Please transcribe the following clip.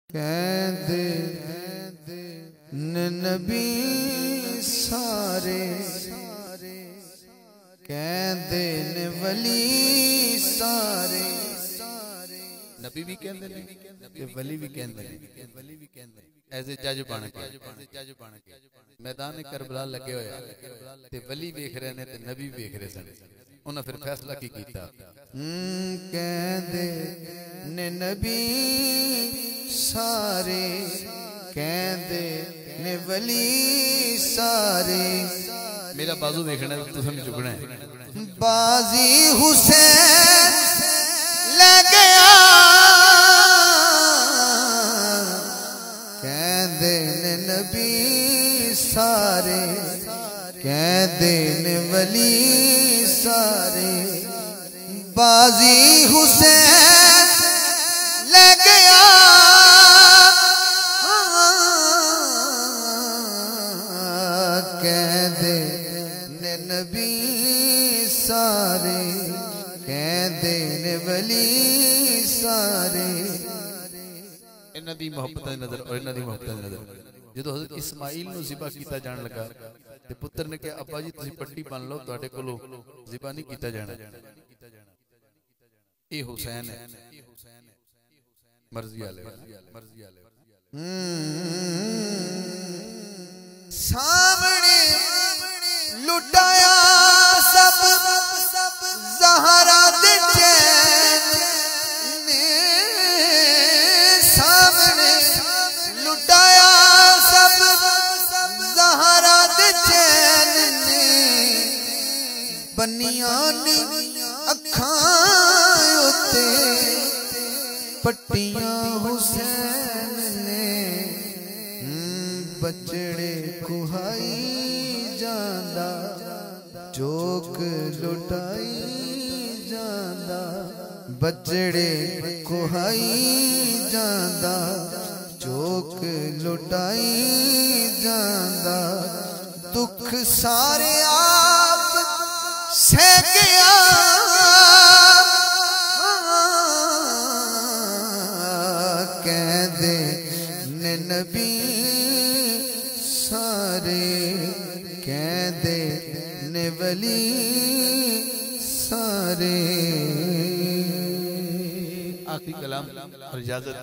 कहते नबी सारे कहते ने वली सारे नबी भी कहते ने वली भी कहते ने ऐसे जज बन के मैदान करबला लगे होए ते वली वेख रहे ने ते नबी वेख रहे सन। उन्हें फिर फैसला की कीता कहते ने नबी सारे कहते ने वली सारे। मेरा बाजू देखना है तुम झुकना है। बाजी हुसैन ले गया कहते ने नबी सारे कहते ने वली सारे। बाजी हुसैन ले गया कहते ने नबी सारे कहते ने वली सारे। इन्हां दी मोहब्बत दी नजर और इन्हां दी मोहब्बत दी नजर जो हज़रत इस्माइल नूं ज़िबा कीता जान लगा ते पुत्र ने कहा अब्बा जी तुसीं पट्टी बन लो तुहाडे कोलों ज़िबा नहीं कीता जाना। ये हुसैन है मर्जी वाले सामने लुटाया सब ज़हरा दे चैन ने। सामने लुटाया सब ज़हरा दे चैन ने। बनियान अखां उत्ते पट्टियां हुसैन ने। बचड़े कुहाई जांदा चोक लुटाई जांदा। बचड़े कुहाई जांदा चोक लुटाई जांदा। दुख सारे आप सह गया कहते ने नबी सारे कहते ने वली सारे। आखिरी कलाम और इजाजत।